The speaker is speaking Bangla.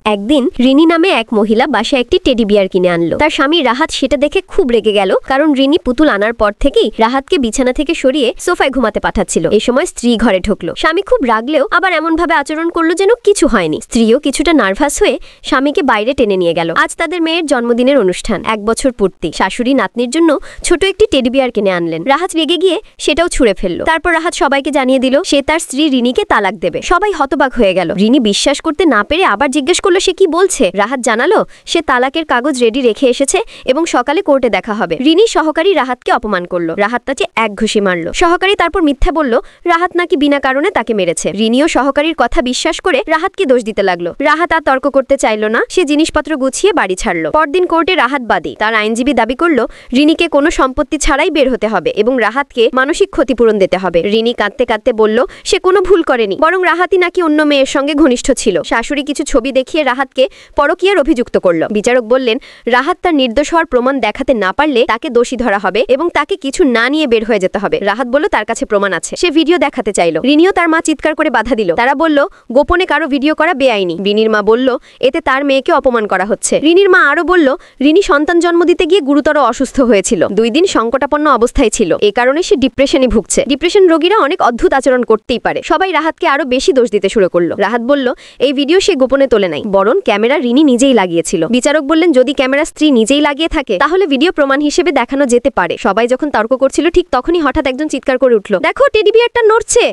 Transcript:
একদিন রিনি নামে এক মহিলা বাসায় একটি টেডি বিয়ার কিনে আনলো। তার স্বামী রাহাত সেটা দেখে খুব রেগে গেল, কারণ রিনি পুতুল আনার পর থেকেই রাহাতকে বিছানা থেকে সরিয়ে সোফায় ঘুমাতে পাঠাচ্ছিল। এই সময় স্ত্রী ঘরে ঢুকলো। স্বামী খুব রাগলেও আবার এমন ভাবে আচরণ করলো যেন কিছু হয়নি। স্ত্রীও কিছুটা নার্ভাস হয়ে স্বামীকে বাইরে টেনে নিয়ে গেল। আজ তাদের মেয়ের জন্মদিনের অনুষ্ঠান, 1 বছর পূর্তি। শাশুড়ি নাতনির জন্য ছোট একটি টেডি বিয়ার কিনে আনলেন। রাহাত রেগে গিয়ে সেটাও ছুঁড়ে ফেললো। তারপর রাহাত সবাইকে জানিয়ে দিল সে তার স্ত্রী রিনিকে তালাক দেবে। সবাই হতবাক হয়ে গেল। রিনি বিশ্বাস করতে না পেরে আবার জিজ্ঞেস করলো সে কি বলছে। রাহাত জানালো সে তালাকের কাগজ রেডি রেখে এসেছে এবং সকালে কোর্টে দেখা হবে। রিনি সহকারী রাহাতকে অপমান করলো। রাহাত তাকে এক ঘুষি মারলো। সহকারী তারপর মিথ্যা বলল রাহাত নাকি বিনা কারণে তাকে মেরেছে। রিনিও সহকারীর কথা বিশ্বাস করে রাহাতকে দোষ দিতে লাগলো। রাহাত আর তর্ক করতে চাইল না। সে জিনিসপত্র গুছিয়ে বাড়ি ছাড়লো। পরদিন কোর্টে রাহাত বাদী। তার আইনজীবী দাবি করলো রিনিকে কোনো সম্পত্তি ছাড়াই বের হতে হবে এবং রাহাতকে মানসিক ক্ষতিপূরণ দিতে হবে। রিনি কাঁদতে কাঁদতে বলল সে কোনো ভুল করেনি, বরং রাহাতই নাকি অন্য মেয়ের সঙ্গে ঘনিষ্ঠ ছিল। শাশুড়ি কিছু ছবি দেখিয়ে রাহাতকে পরকীয়ার অভিযুক্ত করল। বিচারক বললেন রাহাত তার নির্দোষ হওয়ার প্রমাণ দেখাতে না পারলে তাকে দোষী ধরা হবে এবং তাকে কিছু না নিয়ে বের হয়ে যেতে হবে। রাহাত বলল তার কাছে প্রমাণ আছে। সে ভিডিও দেখাতে চাইল। রিনিও তার মা চিৎকার করে বাধা দিল। তারা বলল গোপনে কারো ভিডিও করা বেআইনি। রিনির মা বলল এতে তার মেয়েকে অপমান করা হচ্ছে। রিনির মা আরো বলল রিনি সন্তান জন্ম দিতে গিয়ে গুরুতর অসুস্থ হয়েছিল। 2 দিন সংকটাপন্ন অবস্থায় ছিল। এই কারণে সে ডিপ্রেশনে ভুগছে। ডিপ্রেশন রোগীরা অনেক অদ্ভুত আচরণ করতেই পারে। সবাই রাহাতকে আরো বেশি দোষ দিতে শুরু করলো। রাহাত বলল এই ভিডিও সে গোপনে তোলে নাই, বরং ক্যামেরা রিনি নিজেই লাগিয়েছিল। বিচারক বললেন যদি ক্যামেরা স্ত্রী নিজেই লাগিয়ে থাকে তাহলে ভিডিও প্রমাণ হিসেবে দেখানো যেতে পারে। সবাই যখন তর্ক করছিল ঠিক তখনই হঠাৎ একজন চিৎকার করে উঠল, দেখো টেডি বিয়ারটা নড়ছে।